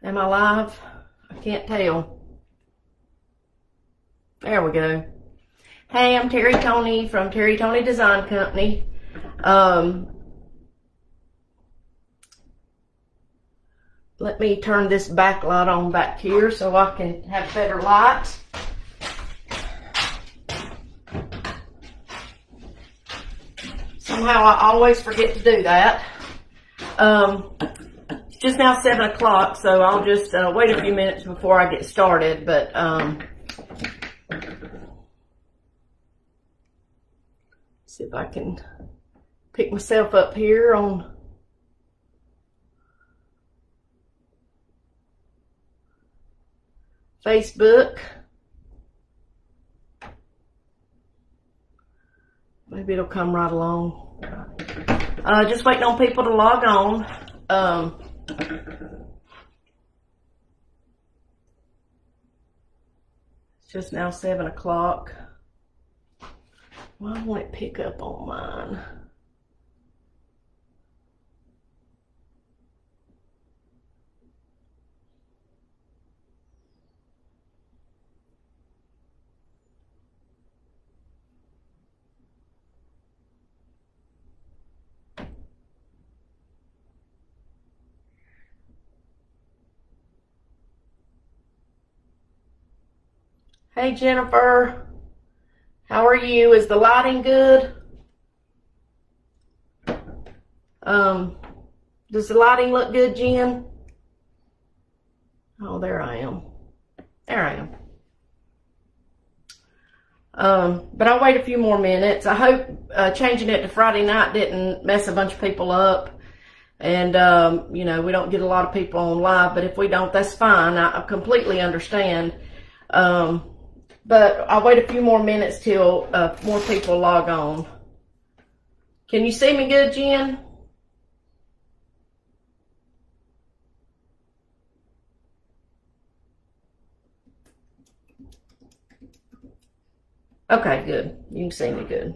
Am I live? I can't tell. There we go. Hey, I'm Terry Tony from Terry Tony Design Company. Let me turn this backlight on back here so I can have better light. Somehow I always forget to do that. It's just now 7 o'clock, so I'll just wait a few minutes before I get started. But see if I can pick myself up here on Facebook. Maybe it'll come right along. Just waiting on people to log on. It's just now 7 o'clock. Why won't it pick up on mine? Hey Jennifer, how are you? Is the lighting good? Does the lighting look good, Jen? Oh, there I am. There I am. But I'll wait a few more minutes. I hope changing it to Friday night didn't mess a bunch of people up. And, you know, we don't get a lot of people on live, but if we don't, that's fine. I completely understand. But I'll wait a few more minutes till more people log on. Can you see me good, Jen? Okay, good. You can see me good.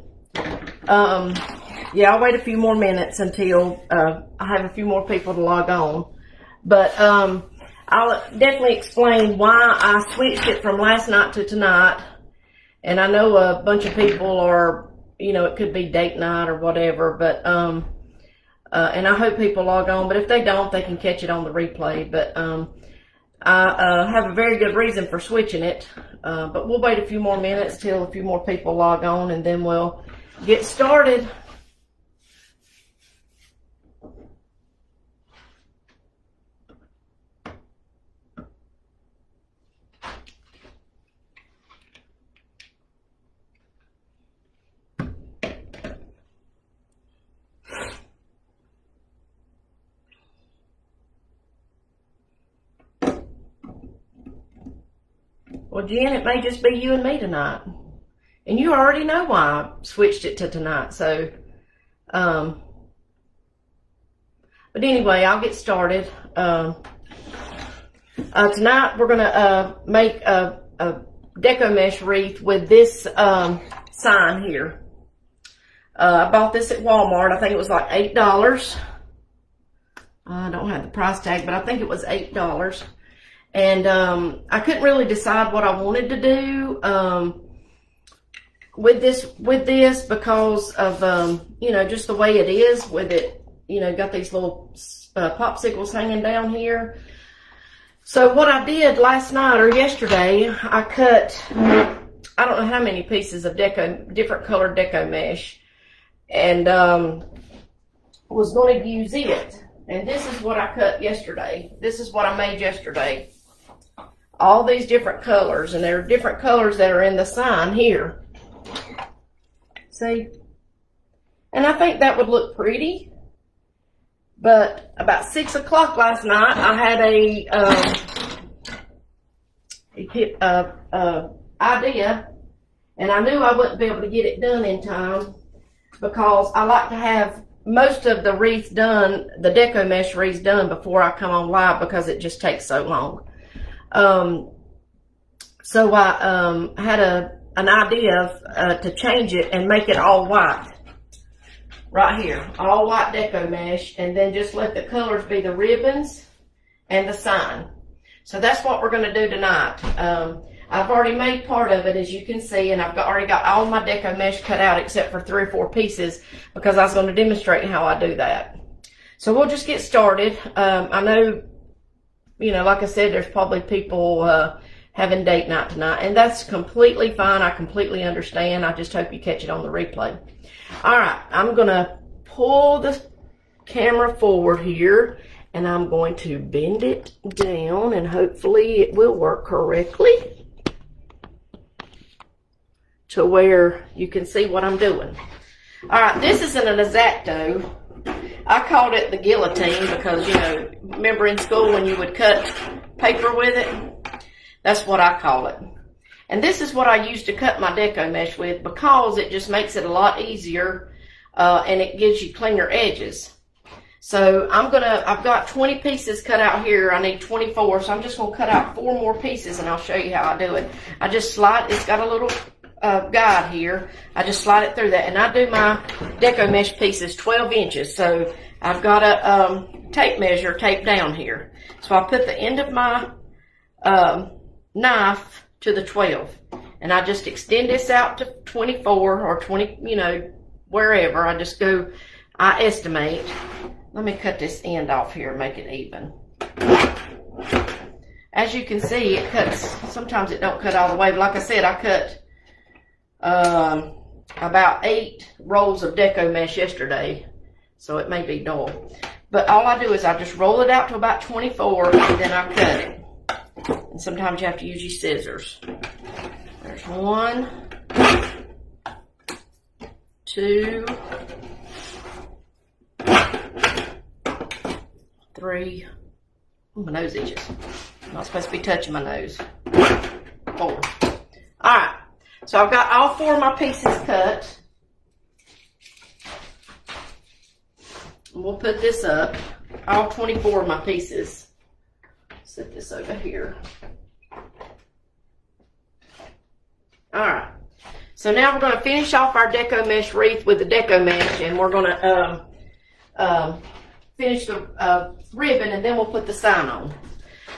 Yeah, I'll wait a few more minutes until I have a few more people to log on. But I'll definitely explain why I switched it from last night to tonight. And I know a bunch of people are, you know, it could be date night or whatever, but, and I hope people log on, but if they don't, they can catch it on the replay. But, I have a very good reason for switching it. But we'll wait a few more minutes till a few more people log on and then we'll get started. Well, Jen, it may just be you and me tonight. And you already know why I switched it to tonight. So, but anyway, I'll get started. Tonight we're going to make a deco mesh wreath with this sign here. I bought this at Walmart. I think it was like $8. I don't have the price tag, but I think it was $8. And I couldn't really decide what I wanted to do with this because of you know, just the way it is with it. You know, got these little popsicles hanging down here. So what I did last night or yesterday, I cut I don't know how many pieces of different colored deco mesh, and was going to use it. And this is what I cut yesterday. This is what I made yesterday. All these different colors, and there are different colors that are in the sign here. See? And I think that would look pretty. But about 6 o'clock last night, I had a idea, and I knew I wouldn't be able to get it done in time because I like to have most of the wreath done, the deco mesh wreaths done before I come on live because it just takes so long. So I had an idea to change it and make it all white. Right here, all white deco mesh, and then just let the colors be the ribbons and the sign. So that's what we're going to do tonight. I've already made part of it, as you can see, and I've already got all my deco mesh cut out except for 3 or 4 pieces because I was going to demonstrate how I do that. So we'll just get started. I know, you know, like I said, there's probably people having date night tonight, and that's completely fine. I completely understand. I just hope you catch it on the replay. All right, I'm going to pull the camera forward here, and I'm going to bend it down, and hopefully it will work correctly to where you can see what I'm doing. All right, this is an X-Acto. I called it the guillotine because, you know, remember in school when you would cut paper with it? That's what I call it. And this is what I use to cut my deco mesh with because it just makes it a lot easier and it gives you cleaner edges. So I've got 20 pieces cut out here. I need 24, so I'm just gonna cut out 4 more pieces and I'll show you how I do it. I just slide, it's got a little guide here. I just slide it through that, and I do my deco mesh pieces 12 inches. So I've got a tape measure taped down here. So I put the end of my knife to the 12, and I just extend this out to 24 or 20, you know, wherever. I just go, I estimate. Let me cut this end off here and make it even. As you can see, it cuts, sometimes it don't cut all the way, but like I said, I cut about 8 rolls of deco mesh yesterday, so it may be dull. But all I do is I just roll it out to about 24, and then I cut it. And sometimes you have to use your scissors. There's 1, 2, 3. Oh, my nose itches. I'm not supposed to be touching my nose. 4. All right. So I've got all 4 of my pieces cut. And we'll put this up. All 24 of my pieces. Set this over here. All right. So now we're going to finish off our deco mesh wreath with the deco mesh, and we're going to finish the ribbon, and then we'll put the sign on.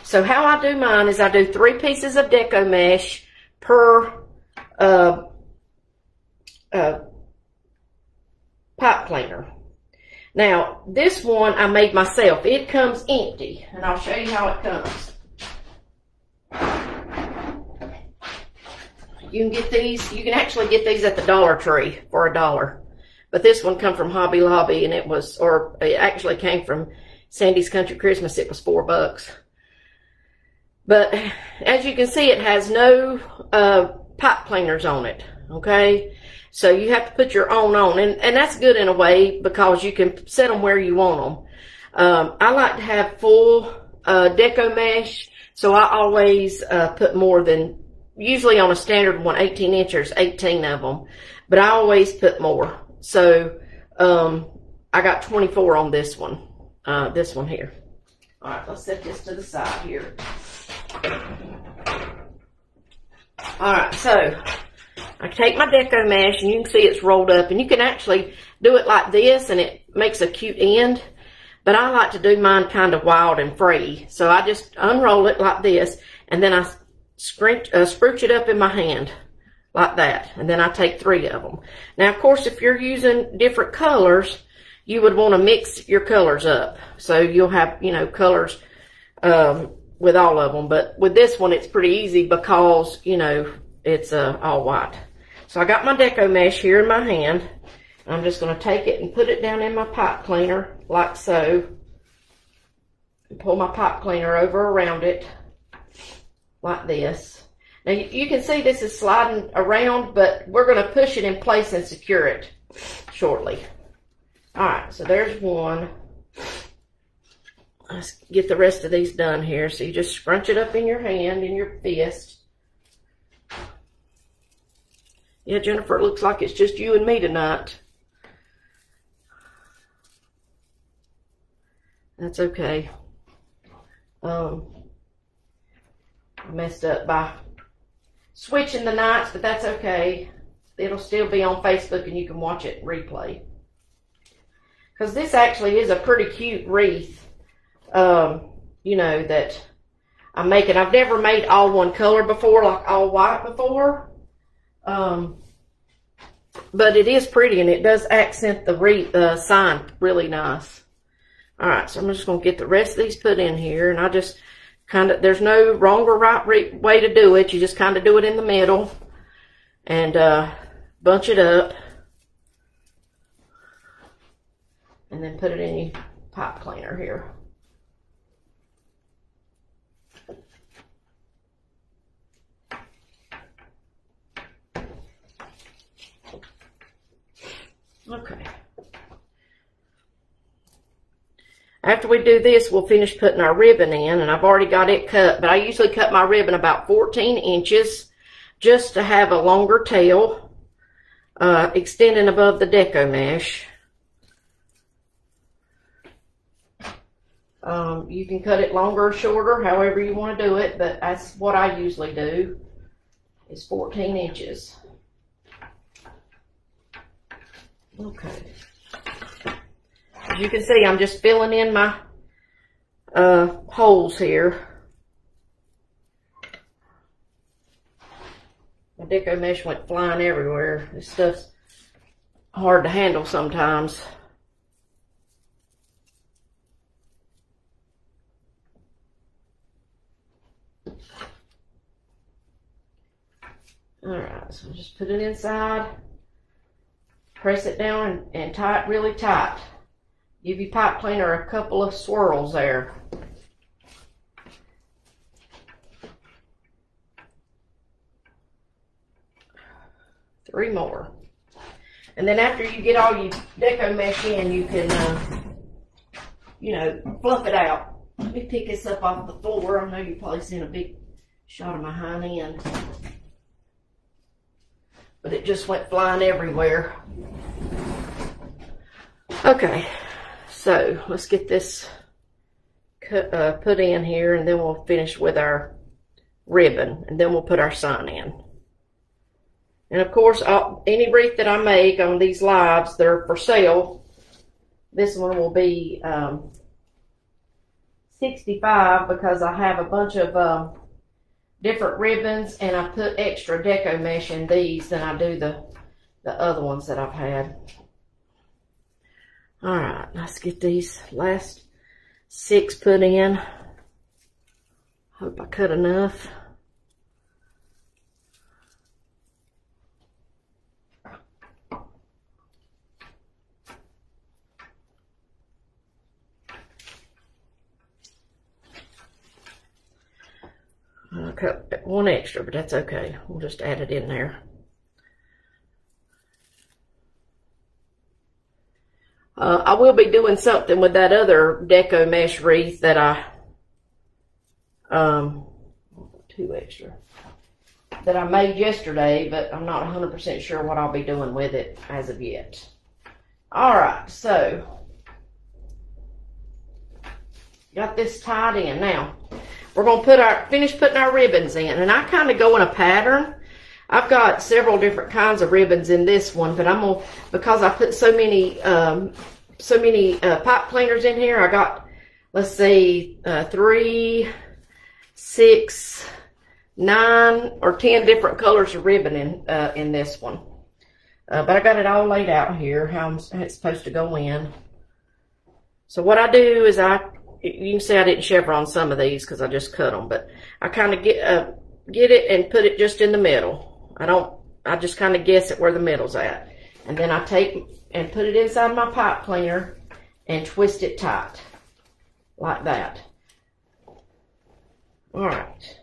So how I do mine is I do 3 pieces of deco mesh per pipe cleaner. Now, this one I made myself. It comes empty, and I'll show you how it comes. You can get these, you can actually get these at the Dollar Tree for $1. But this one come from Hobby Lobby, and it was, or it actually came from Sandy's Country Christmas. It was $4. But as you can see, it has no pipe cleaners on it, okay? So you have to put your own on, and that's good in a way because you can set them where you want them. I like to have full deco mesh, so I always put more than, usually on a standard one, 18 inches, 18 of them, but I always put more. So I got 24 on this one here. All right, let's set this to the side here. All right, so I take my deco mesh, and you can see it's rolled up, and you can actually do it like this, and it makes a cute end. But I like to do mine kind of wild and free. So I just unroll it like this, and then I scrunch it up in my hand like that. And then I take 3 of them. Now, of course, if you're using different colors, you would want to mix your colors up. So you'll have, you know, colors with all of them. But with this one, it's pretty easy because, you know, it's all white. So I got my deco mesh here in my hand. I'm just going to take it and put it down in my pipe cleaner like so. And pull my pipe cleaner over around it like this. Now you can see this is sliding around, but we're going to push it in place and secure it shortly. Alright, so there's one. Let's get the rest of these done here. So you just scrunch it up in your hand, in your fist. Yeah, Jennifer, it looks like it's just you and me tonight. That's okay. I messed up by switching the nights, but that's okay. It'll still be on Facebook and you can watch it replay. Because this actually is a pretty cute wreath, you know, that I'm making. I've never made all one color before, like all white before. But it is pretty, and it does accent the sign really nice. All right, so I'm just going to get the rest of these put in here, and I just kind of, there's no wrong or right way to do it. You just kind of do it in the middle and bunch it up, and then put it in your pipe cleaner here. Okay. After we do this, we'll finish putting our ribbon in, and I've already got it cut, but I usually cut my ribbon about 14 inches just to have a longer tail extending above the deco mesh. You can cut it longer or shorter, however you want to do it, but that's what I usually do, is 14 inches. Okay. As you can see, I'm just filling in my holes here. My deco mesh went flying everywhere. This stuff's hard to handle sometimes. Alright, so just put it inside. Press it down and tie it really tight. Give your pipe cleaner a couple of swirls there. Three more. And then after you get all your deco mesh in, you can, you know, fluff it out. Let me pick this up off the floor. I know you've probably seen a big shot of my hind end. But it just went flying everywhere. Okay. So let's get this put in here, and then we'll finish with our ribbon, and then we'll put our sign in. And of course, any wreath that I make on these lives, they're for sale. This one will be $65 because I have a bunch of different ribbons, and I put extra deco mesh in these than I do the other ones that I've had. All right, let's get these last 6 put in. Hope I cut enough. I cut one extra, but that's okay. We'll just add it in there. I will be doing something with that other deco mesh wreath that I, 2 extra, that I made yesterday, but I'm not 100% sure what I'll be doing with it as of yet. All right, so got this tied in. Now we're gonna finish putting our ribbons in, and I kind of go in a pattern. I've got several different kinds of ribbons in this one, but I'm gonna, because I put so many pipe cleaners in here. I got, let's see, 3, 6, 9 or 10 different colors of ribbon in this one. But I got it all laid out here, how it's supposed to go in. So what I do is you can see I didn't chevron some of these because I just cut them, but I kind of get it and put it just in the middle. I just kind of guess at where the middle's at. And then I take and put it inside my pipe cleaner and twist it tight. Like that. Alright.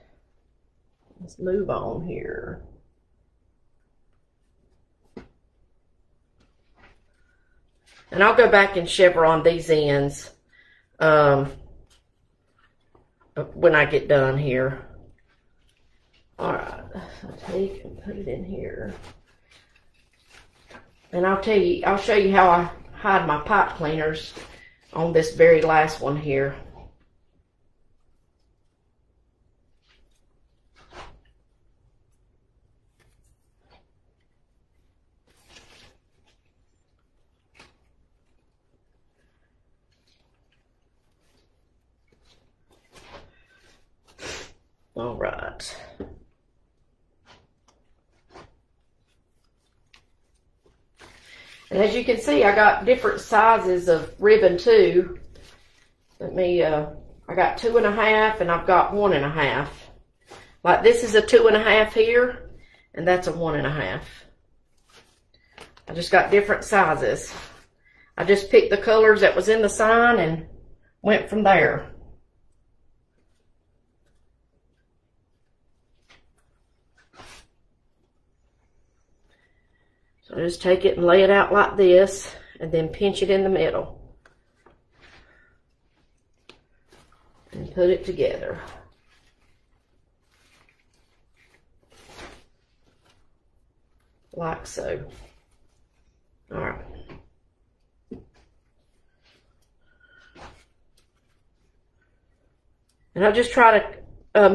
Let's move on here. And I'll go back and chevron these ends when I get done here. Alright, I'll take and put it in here. And I'll show you how I hide my pipe cleaners on this very last one here. All right. And as you can see, I got different sizes of ribbon too. Let me, I got 2.5 and I've got 1.5. Like this is a 2.5 here, and that's a 1.5. I just got different sizes. I just picked the colors that was in the sign and went from there. So just take it and lay it out like this, and then pinch it in the middle. And put it together. Like so. All right. And I just try to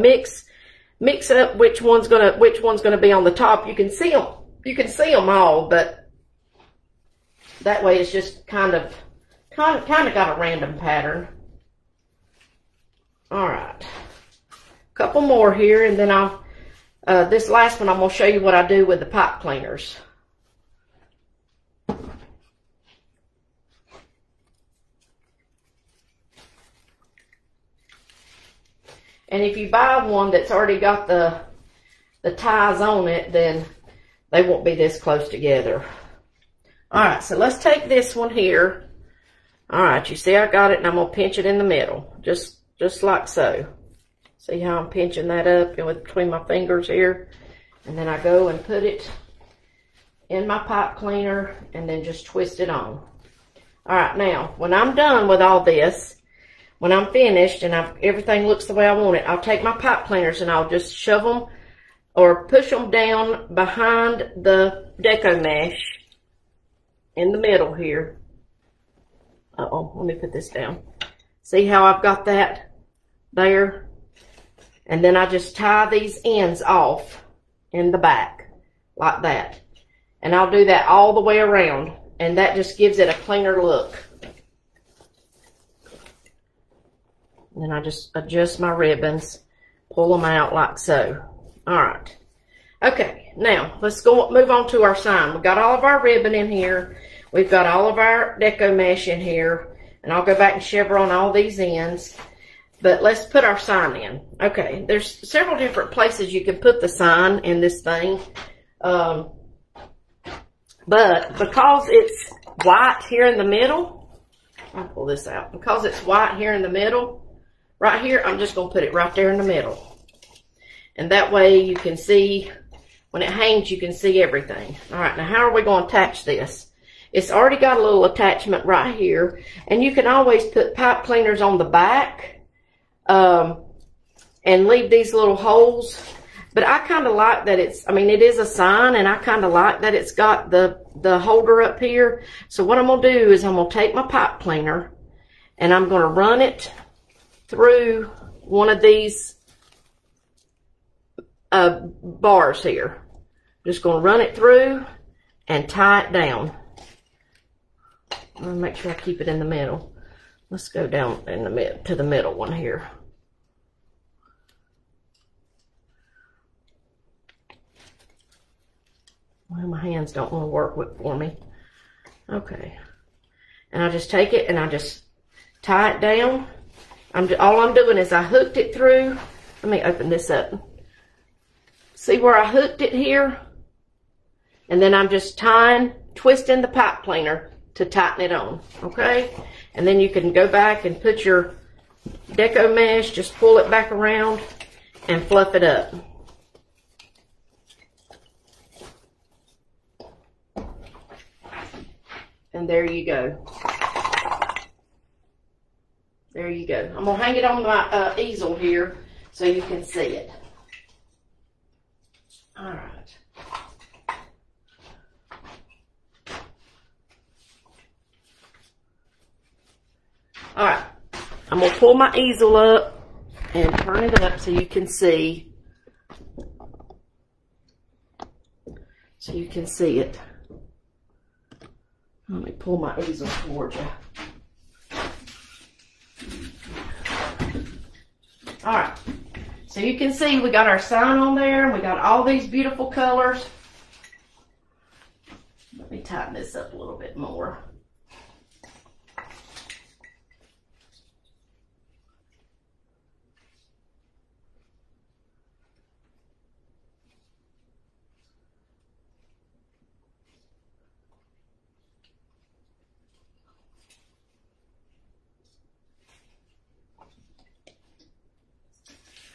mix up which one's gonna be on the top. You can see them. You can see them all, but that way it's just kind of got a random pattern. All right, a couple more here, and then I'll this last one I'm gonna show you what I do with the pipe cleaners. And if you buy one that's already got the ties on it, then they won't be this close together. All right, so let's take this one here. All right, you see I got it, and I'm gonna pinch it in the middle, just like so. See how I'm pinching that up and between my fingers here? And then I go and put it in my pipe cleaner and then just twist it on. All right, now, when I'm done with all this, when I'm finished and everything looks the way I want it, I'll take my pipe cleaners and I'll just shove them or push them down behind the deco mesh in the middle here. Uh-oh, let me put this down. See how I've got that there? And then I just tie these ends off in the back like that. And I'll do that all the way around, and that just gives it a cleaner look. And then I just adjust my ribbons, pull them out like so. All right. Okay, now let's move on to our sign. We've got all of our ribbon in here. We've got all of our deco mesh in here. And I'll go back and chevron all these ends. But let's put our sign in. Okay, there's several different places you can put the sign in this thing. But because it's white here in the middle, I'll pull this out. Because it's white here in the middle, right here, I'm just going to put it right there in the middle. And that way you can see, when it hangs, you can see everything. All right, now how are we going to attach this? It's already got a little attachment right here. And you can always put pipe cleaners on the back and leave these little holes. But I kind of like that it's, I mean, it is a sign, and I kind of like that it's got the holder up here. So what I'm going to do is I'm going to take my pipe cleaner and I'm going to run it through one of these bars here. Just going to run it through and tie it down. I'm going to make sure I keep it in the middle. Let's go down in the to the middle one here. Well, my hands don't want to work for me. Okay. And I just take it and I just tie it down. All I'm doing is I hooked it through. Let me open this up. See where I hooked it here? And then I'm just twisting the pipe cleaner to tighten it on, okay? And then you can go back and put your deco mesh, just pull it back around and fluff it up. And there you go. There you go. I'm going to hang it on my easel here so you can see it. All right. All right. I'm going to pull my easel up and turn it up so you can see. So you can see it. Let me pull my easel towards you. All right. So you can see we got our sign on there. We got all these beautiful colors. Let me tighten this up a little bit more.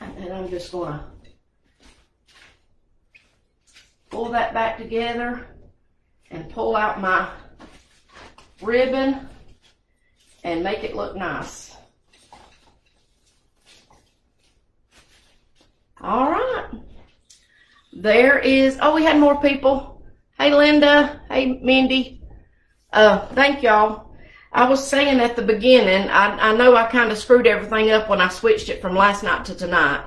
And I'm just going to pull that back together and pull out my ribbon and make it look nice. All right. There is, oh, we had more people. Hey, Linda. Hey, Mindy. Thank y'all. I was saying at the beginning, I know I kind of screwed everything up when I switched it from last night to tonight,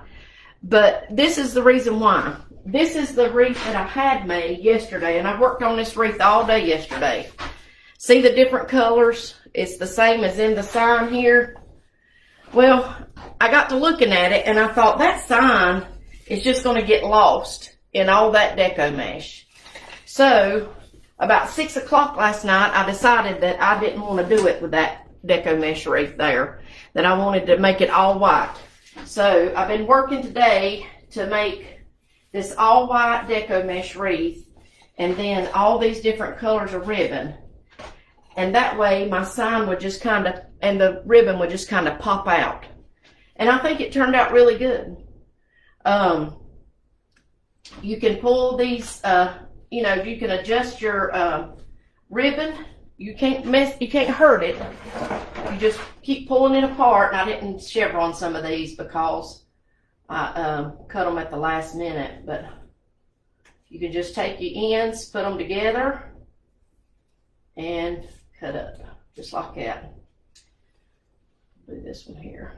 but this is the reason why. This is the wreath that I had made yesterday, and I worked on this wreath all day yesterday. See the different colors? It's the same as in the sign here. Well, I got to looking at it, and I thought that sign is just going to get lost in all that deco mesh. So about 6 o'clock last night, I decided that I didn't want to do it with that deco mesh wreath there, that I wanted to make it all white. So I've been working today to make this all white deco mesh wreath, and then all these different colors of ribbon. And that way my sign would just kind of, and the ribbon would just kind of pop out. And I think it turned out really good. You can pull these, you know, you can adjust your ribbon. You can't hurt it. You just keep pulling it apart. And I didn't chevron some of these because I cut them at the last minute. But you can just take your ends, put them together, and cut up just like that. Do this one here.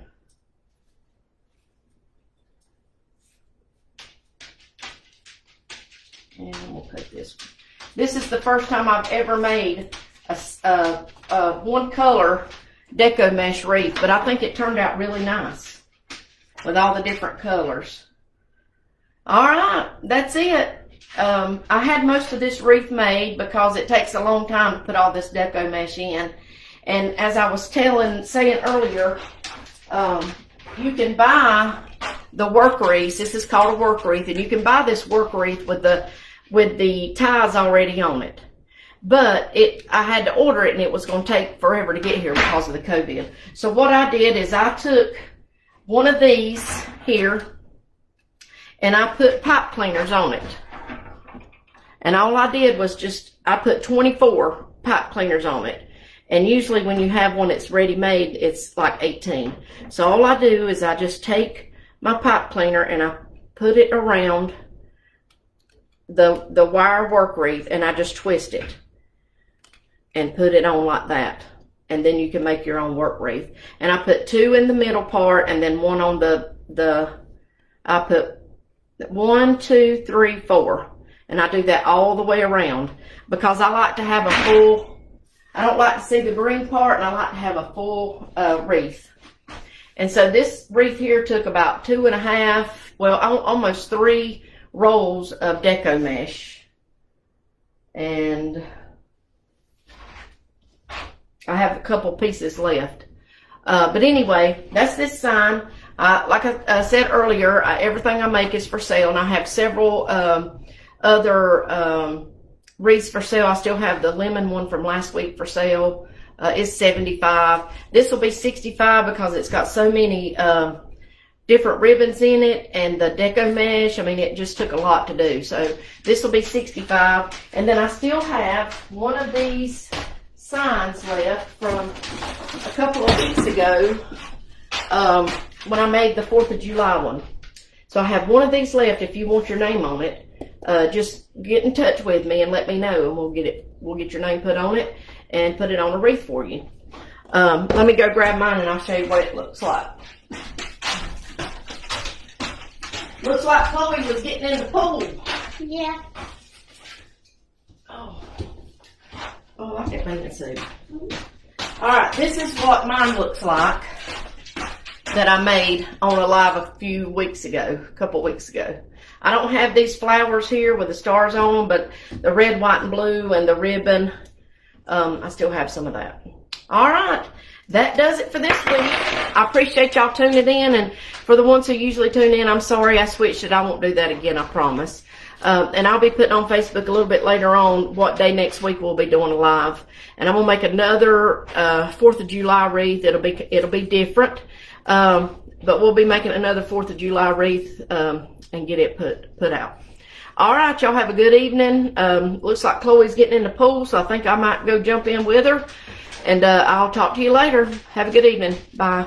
And we'll put this one. This is the first time I've ever made a one color deco mesh wreath, but I think it turned out really nice with all the different colors. All right, that's it. I had most of this wreath made because it takes a long time to put all this deco mesh in. And as I was saying earlier, you can buy the work wreath. This is called a work wreath, and you can buy this work wreath with the ties already on it. But I had to order it, and it was going to take forever to get here because of the COVID. So what I did is I took one of these here, and I put pipe cleaners on it. And all I did was I put 24 pipe cleaners on it. And usually when you have one that's ready made, it's like 18. So all I do is I just take my pipe cleaner and I put it around the wire work wreath, and I just twist it and put it on like that. And then you can make your own work wreath. And I put 2 in the middle part, and then 1 on I put 1, 2, 3, 4. And I do that all the way around because I like to have a full, I don't like to see the green part, and I like to have a full wreath. And so this wreath here took about 2.5, well, almost 3 rolls of deco mesh. And I have a couple pieces left. But anyway, that's this sign. Like I said earlier, everything I make is for sale, and I have several other wreaths for sale. I still have the lemon one from last week for sale. It's $75. This will be $65 because it's got so many different ribbons in it, and the deco mesh. I mean, it just took a lot to do. So this will be $65. And then I still have one of these signs left from a couple of weeks ago when I made the 4th of July one. So I have one of these left. If you want your name on it, just get in touch with me and let me know, and we'll get your name put on it and put it on a wreath for you. Let me go grab mine and I'll show you what it looks like. Looks like Chloe was getting in the pool. Yeah. Oh, I like that bathing suit. All right, this is what mine looks like. that I made on a live a couple weeks ago. I don't have these flowers here with the stars on them, but the red, white, and blue and the ribbon, I still have some of that. All right, that does it for this week. I appreciate y'all tuning in, and for the ones who usually tune in, I'm sorry I switched it. I won't do that again, I promise. And I'll be putting on Facebook a little bit later on what day next week we'll be doing a live. And I'm gonna make another 4th of July wreath. It'll be different, but we'll be making another 4th of July wreath and get it put out. All right, y'all have a good evening. Looks like Chloe's getting in the pool, so I think I might go jump in with her. And I'll talk to you later. Have a good evening. Bye.